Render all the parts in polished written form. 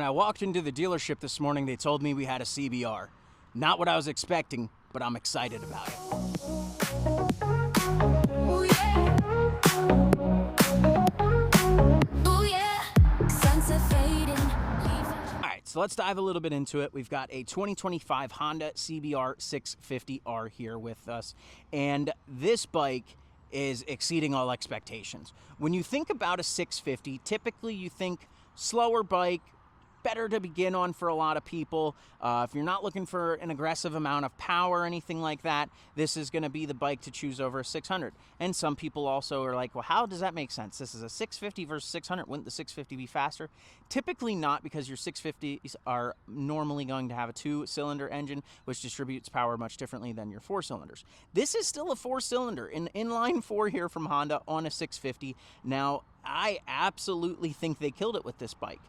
When I walked into the dealership this morning, they told me we had a CBR. Not what I was expecting, but I'm excited about it. Ooh, yeah. Ooh, yeah. Sunset fading. All right, so let's dive a little bit into it. We've got a 2025 Honda CBR650R here with us, and this bike is exceeding all expectations. When you think about a 650, typically you think slower bike, better to begin on for a lot of people. If you're not looking for an aggressive amount of power or anything like that, this is going to be the bike to choose over a 600. And some people also are like, well, how does that make sense? This is a 650 versus 600. Wouldn't the 650 be faster? Typically not, because your 650s are normally going to have a 2-cylinder engine, which distributes power much differently than your 4-cylinders. This is still a 4-cylinder, an inline 4 here from Honda on a 650. Now, I absolutely think they killed it with this bike.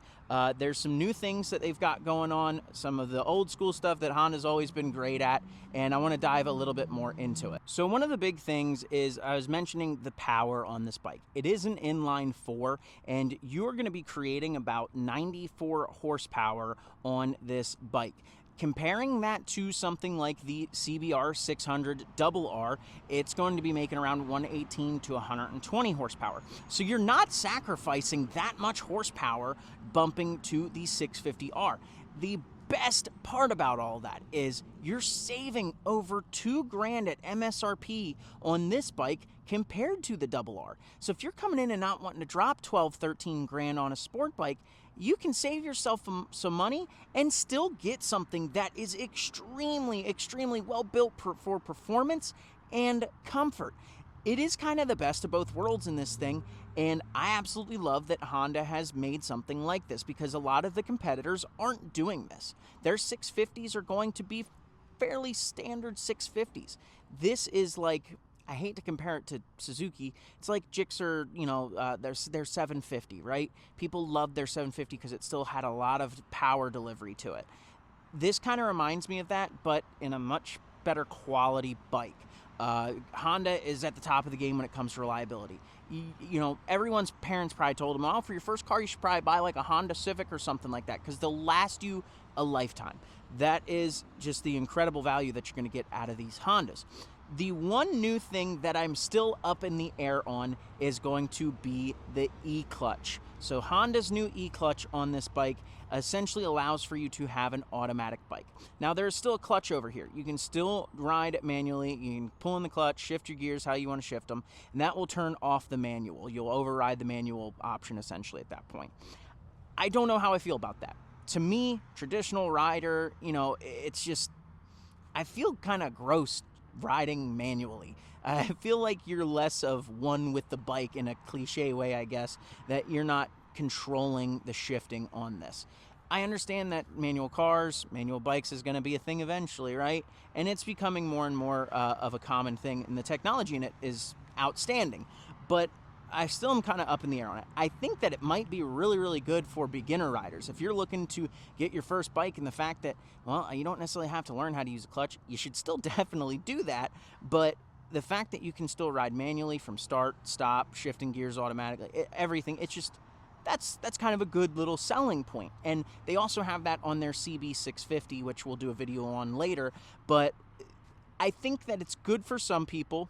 There's some new things that they've got going on, some of the old school stuff that Honda's always been great at, and I want to dive a little bit more into it. So one of the big things is, I was mentioning the power on this bike. It is an inline 4, and you're going to be creating about 94 horsepower on this bike. Comparing that to something like the CBR650R, it's going to be making around 118 to 120 horsepower. So you're not sacrificing that much horsepower bumping to the 650R. The best part about all that is you're saving over $2,000 at MSRP on this bike compared to the RR. So if you're coming in and not wanting to drop 12, 13 grand on a sport bike, you can save yourself some money and still get something that is extremely, extremely well built for performance and comfort. It is kind of the best of both worlds in this thing, and I absolutely love that Honda has made something like this, because a lot of the competitors aren't doing this. Their 650s are going to be fairly standard 650s. This is like, I hate to compare it to Suzuki. It's like Gixxer, their 750, right? People loved their 750 because it still had a lot of power delivery to it. This kind of reminds me of that, but in a much better quality bike. Honda is at the top of the game when it comes to reliability. Everyone's parents probably told them, oh, for your first car, you should probably buy like a Honda Civic or something like that, because they'll last you a lifetime. That is just the incredible value that you're going to get out of these Hondas. The one new thing that I'm still up in the air on is going to be the E-clutch. So Honda's new E-clutch on this bike essentially allows for you to have an automatic bike. Now, there's still a clutch over here. You can still ride manually. You can pull in the clutch, shift your gears how you want to shift them, and that will turn off the manual. You'll override the manual option essentially at that point. I don't know how I feel about that. To me, traditional rider, it's just, I feel kind of gross riding manually. I feel like you're less of one with the bike in a cliche way, I guess, that you're not controlling the shifting on this. I understand that manual cars, manual bikes is going to be a thing eventually, right? And it's becoming more and more of a common thing, and the technology in it is outstanding. But I still am kind of up in the air on it. I think that it might be really, really good for beginner riders. If you're looking to get your first bike, and the fact that, well, you don't necessarily have to learn how to use a clutch, you should still definitely do that. But the fact that you can still ride manually from start, stop, shifting gears automatically, everything, it's just, that's kind of a good little selling point. And they also have that on their CB650, which we'll do a video on later. But I think that it's good for some people,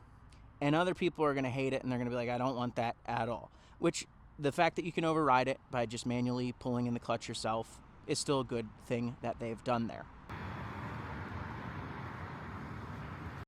and other people are going to hate it, and they're going to be like, I don't want that at all. Which, the fact that you can override it by just manually pulling in the clutch yourself is still a good thing that they've done there.